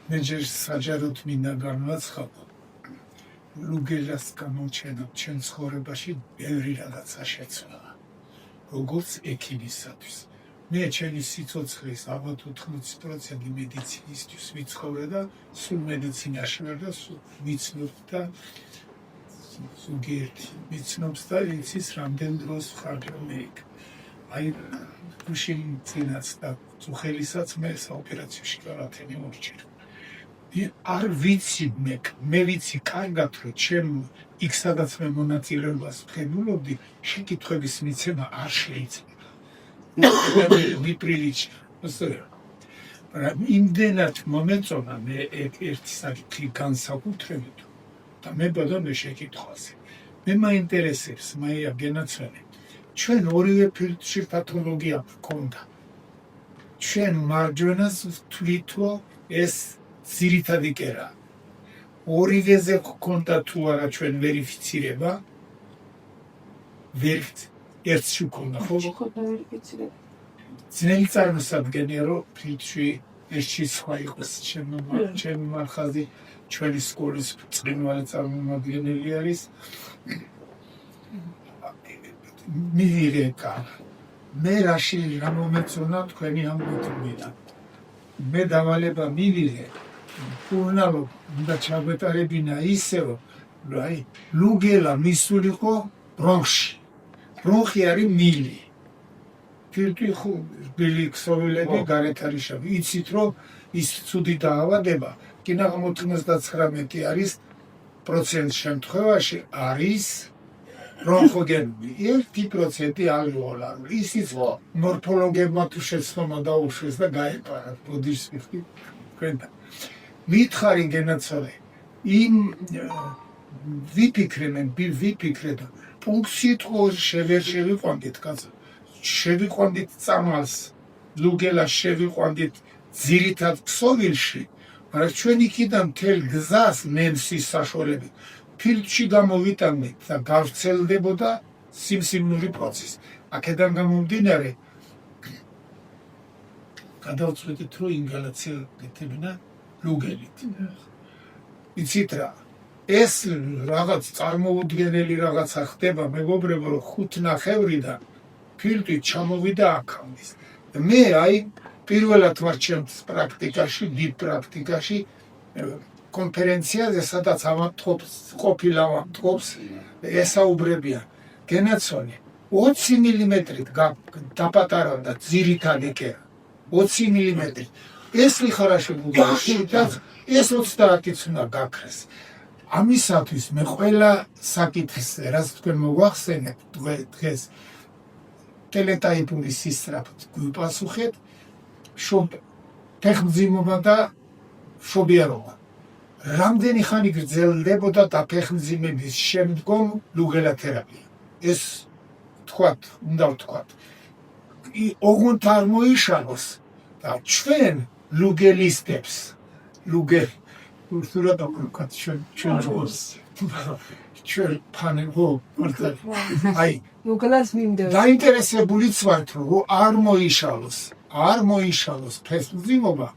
მე ჯერ საჯაროდ მინდა განვაცხადო ლუგელას გამოჩენა ჩვენ ცხოვრებაში ბევრი რაღაცა შეცვალა როგორც ექიმისათვის მე ჩემი სიცოცხლის ალბათ 80% მედიცინისთვის ვიცხოვრე და სულ მედიცინაში ვარ და ვიცნობ და ზოგიერთი ვიცნობს და იცის რამდენ დროს ვხარჯავ მე იქ აი გუშინ წინაც და წუხელისაც მე საოპერაციოში გავათენე ორჯერ არ ვიცი მე ვიცი კარგად რომ ჩემ იქ სადაც მე მონაწილეობას ვხედულობდი შეკითხვების მიცემა არ შეიძლება ვიპრილიჩ იმდენად მომეწონა მე ერთი საკითხი განსაკუთრებით და მე ბოდომე შეკითხვაზე მე მაინტერესებს მაია გენაცვალე ჩვენ ორივე ფილტვში პათოლოგია გქონდა ჩვენ მარჯვენას თვითო ეს ძირითადი კერა ორივეზე გქონდა თუ არა ჩვენ ვერიფიცირება ვერ ერთში გქონდა ხო ვერიფიცირება ძნელი წარმოსადგენია რომ ფილტვში ერთში სხვა იყოს ჩემ მარხაზი ჩვენი სკოლის ბრწყინვალე წარმომადგენელი არის მივიღე მე რაში რა მომეწონა თქვენი ამბობიდან მე დავალება მივიღე ურნალო უნდა ჩაგვეტარებინა ისე რომ აი ლუგელა მისულიყო ბრონხში ბრონხი არის მილი ფილტვი ხო ბილი ქსოვილები გარეთ არის შავი იცით რომ ის ცუდი დაავადება კინაღა 99 არის პროცენტ შემთხვევაში არის ბრონხოგენური 1% ალვეოლარული ისიც მორფოლოგებმა თუ შეცდომა დაუშვეს და გაეპარა ბოდიშს ვიხდი თქვენთან მითხარი გენაცვალე იმ ვიფიქრე და პუნქტით ხო შევიყვანდით კაცო შევიყვანდით წამალს ლუგელას შევიყვანდით ძირითად ქსოვილში მაგრამ ჩვენ იქიდან მთელ გზას მემსის საშუალებით ფილტვში გამოვიტანეთ და გავრცელდებოდა სიმსივნური პროცესი აქედან გამომდინარე გადავწყვეტით რომ ინგალაცია გეთებინა ლუგელით იცით რა ეს რაღაც წარმოუდგენელი რაღაცა ხდება მეგობრებო რომ 5:9-დან ფილტვი ჩამოვიდა აქამდე მე აი პირველად ვარ ჩემს პრაქტიკაში დიდ პრაქტიკაში კონფერენციაზე სადაც ამათყოფს ყოფილა ამათყოფს ესაუბრებიან გენაცვალე 20 მმ-ით დაპატარავდა ძირითადი კერა 20 მმ ეს ლიხარაში გუგაში და ეს 30-იც უნდა გაქრეს ამისათვის მე ყველა საკითხს რაც თქვენ მოგვახსენებთ დღეს ტელეტაიპური სისწრაფით გვიპასუხეთ ფეხმძიმობა და მშობიარობა რამდენი ხანი გრძელდებოდა დაფეხმძიმების შემდგომ ლუგელა თერაპია ეს უნდა ვთქვათ ოღონდ არ მოიშალოს და ჩვენ ლუგელისტებს ურთულად აკვირვებთ ჩვენ ჯგუფს ჩვენ ფანებო აი ლუგელას მიმდევარ დაინტერესებულიც ვართ რომ არ მოიშალოს ფეხმძიმობა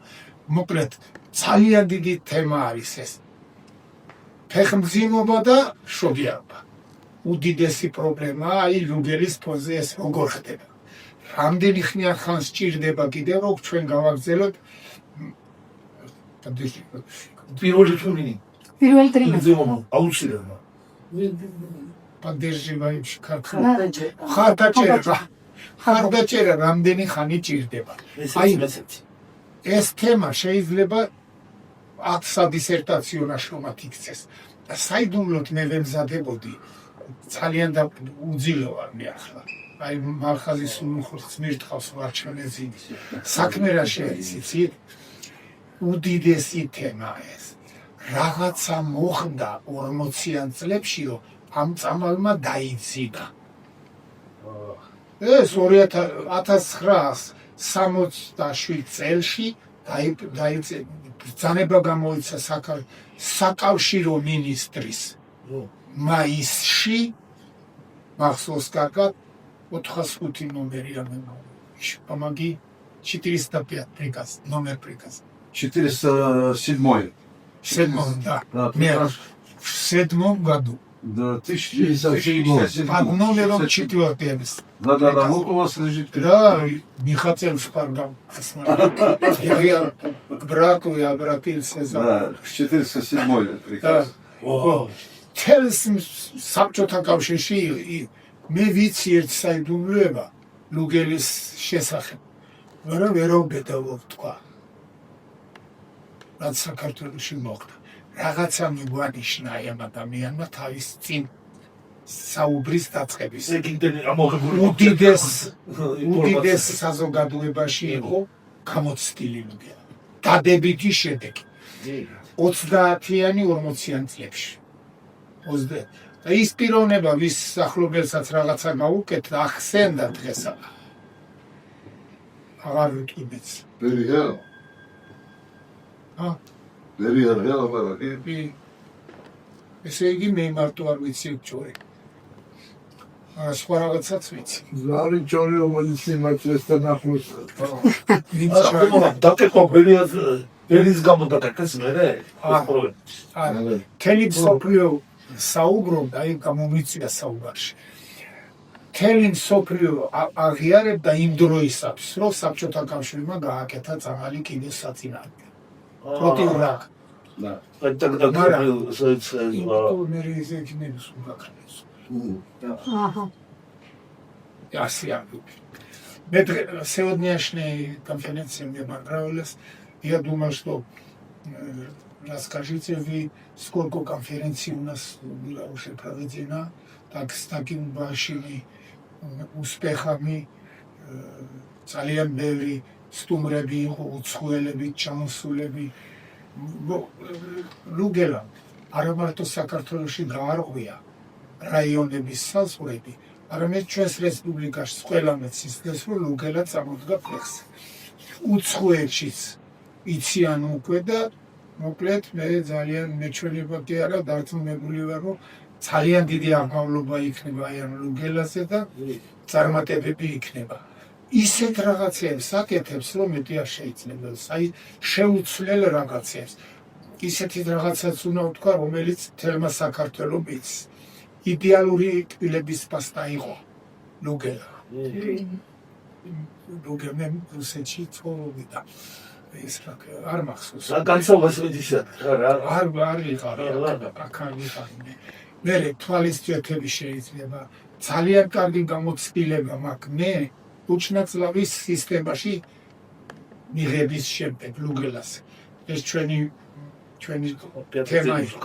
მოკლედ ძალიან დიდი თემა არის ეს ფეხმძიმობა და მშობიარობა უდიდესი პრობლემაა აი ლუგელის ფონზე ეს როგორ ხდება რამდენი ხან სჭირდება კიდევ რომ ჩვენ გავაგრძელოთ პირველი ტრიმინი პირველი ტრიმინი აუცილებლად პანდეჟიმაებში ხარდაჭერა რამდენი ხანი ჭირდება აი ეს თემა შეიძლება 10 სადისერტაციო ნაშრომად იქცეს და საიდუმლოდ მე ვემზადებოდი ძალიან და უძილო ვარ მე ახლა აი მარხაზის უმხურს მირთხავს ვარჩენეზი საქმე რა შეიცით უდიდესი თემა ეს რაღაცა მოხდა 40-იან წლებში რომ ამ წამალმა დაიძინა ეს 1967 წელში ბრძანება გამოიცა საკავშირო მინისტრის მაისში მახსოვს კარგად 405 ნომერია помоги 405 приказ номер приказа 407. Седьмом, да. Да, Нет, прекрасно. в седьмом году. Да, 1067. Под номером 4. Да, вот у вас лежит. Да, не хотел шпаргам посмотреть. Я к брату я обратился за... Да, 407. Да. Прекрасно. თელს საბჭოთა კავშირში მე ვიცი ერთ საიდუმლოება ლუგელის შესახებ, მაგრამ ვერ ვბედავ თქვა. რაც საქართველოში მოხდა. რაღაცა მიგვანიშნა ამ ადამიანმა თავის წინ საუბრის დაწყების. უდიდეს საზოგადოებაში იყო გამოცდილი ლუგელა. დადებითი შედეგი. 30-იანი 40-იან წლებში. და ის პიროვნება ვის სახლობელსაც რაღაცა გაუკეთა ახსენდა დღესა. აღარ ვიტყიდეთ. Берия. ა Берия, я ესე იგი მე მარტო არ ვიცი ჯორი. სხვა რაღაცაც ვიცი. ზარი ჯორი რომელიც იმართლესთან ახლოს ვინც დაკეკვებელი ერის გამოდაკეთეს მერე თელი მსოფლიო საუბრობდა იმ გამომიწვია საუბარში. თელი მსოფლიო აღიარებდა იმ დროისათვის, რომ საბჭოთა კავშირმა გააკეთა წამალი კიდევ საწინააღმდეგო. პროტივ რაკ. Да. მე რეზეკინებს უგაქნეს. Сегодняшняя конференция мне понравилась. Я думаю, что расскажите вы, сколько конференций у нас было уже проведено, так с такими большими успехами, ძალიან ბევრი სტუმრები იყო, უცხოელები, ჩამოსულები. ლუგელა არა მარტო საქართველოში გაარღვია რაიონების საზღვრები, არამედ ჩვენს რესპუბლიკაში ყველამეც ისწრებს, რომ ლუგელა წამოდგა ფეხს. უცხოეთშიც იციან უკვე და მოკლედ მე ძალიან მეჩვენება კი არა, დარწმუნებული ვარ, რომ ძალიან დიდი აღმავლობა იქნება ამ ლუგელაზე და წარმატებები იქნება. ისეთ რაღაცებს აკეთებს, რომ მეტი არ შეიძლება. აი შეუცვლელ რაღაცებს. ისეთი რაღაცაც უნდა ვთქვა, რომელიც თელმა საქართველოს მის იდეალური კბილების პასტა იყო ლუგელა. ლუგელა რუსეთში ცხოვრობდა. ეს არ მახსოვს. განსხვავებას ვიძიშა. არ ვიყავ. მე თვალისწვეთები შეიძლება ძალიან კარგი გამოცდილება მაქვს მე უჩნაცლავის სისტემაში მიღების შემდეგ ლუგელას. ეს ჩვენი თემა იყო.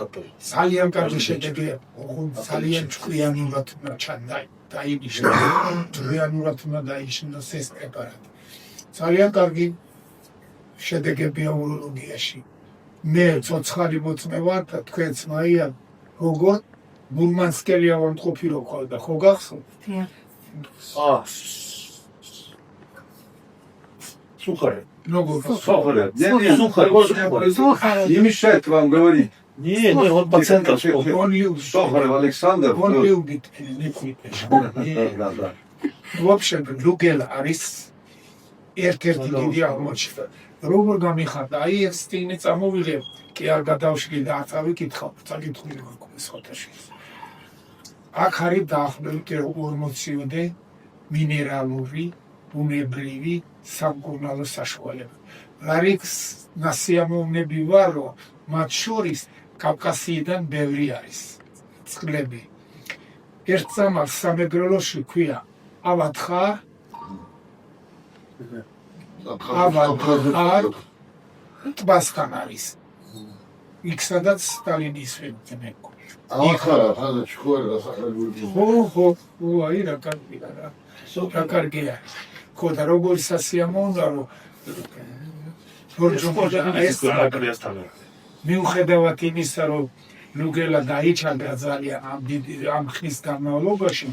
ძალიან კარგი შედეგია, ძალიან ჭკვიანურად დაინიშნა. ჭკვიანურად დაინიშნა ეს პრეპარატი. ძალიან კარგი შედეგებია უროლოგიაში. მე ცოცხალი მოწმე ვარ და თქვენც მაია როგორ მურმანსკელი ავადმყოფი რო ყავდა, ხო გახსოვთ? Сухарь. Сухарь. Не мешает вам говорить. Не, он по центру. Сухарев Александр. Он любит липнипеш. Да. В общем, ლუგელა არის ერთ-ერთი დიდი აღმოჩნდა. როგორ გამიხარდა? აი ეს წინი წამოვიღებ, კი არ გადავშლი და არც ავიკითხავ, წაკითხული გვაქვს ხოთაში. აქ არის დაახლოებით 40-ოდე მინერალური, ბუნებრივი სამკურნალო საშუალება. არის ნასიამოვნები ვარ, რომ მათ შორის კავკასიიდან ბევრი არის წყლები. ერთ წამალს სამეგრელოში ქვია ავათხარ, ტბასთან არის. იქ სადაც სტალინის ვენდემე. ახარა ხანა ჩქوار გასახელებული. ხო, აი რა კარგია რა. რა კარგია. ხო და როგორ სასიამოვნოა რომ მიუხედავად იმისა, რომ ლუგელა დაიჩაგა ძალიან ამ ხნის განმავლობაში,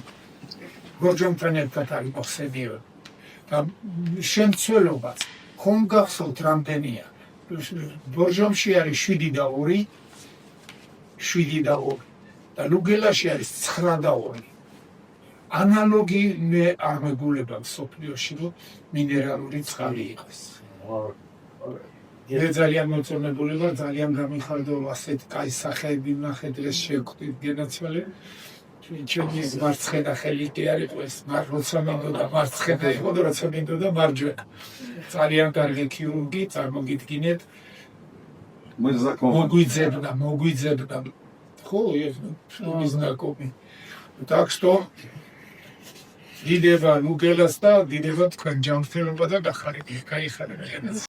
გორჯომთან ერთად არის მოხსენიებული. და შემცველობაც ხომ გახსოვთ რამდენია? ბორჯომში არის 7 და 2 და ლუგელაში არის 9 და 2. ანალოგი მე არ მეგულება მსოფლიოში, რომ მინერალური წყალი იყოს. მე ძალიან მოწონებული ვარ, ძალიან გამიხარდა ასეთ კაი სახეები ვნახე დღეს შევხვდით გენაცვალე. ჩვენი მარცხენა ხელი კი არ იყო ეს, როცა მინდოდა მარცხენა იყო და როცა მინდოდა მარჯვენა. ძალიან კარგი ქირურგი, წარმოგიდგინეთ. Мы знакомы. მოგვიძებნა. ხო, ეს ის ნაკობი. Так что დიდება ნუგელას და დიდება თქვენ ჯანმრთელობა და გახარებია, кайხარებია.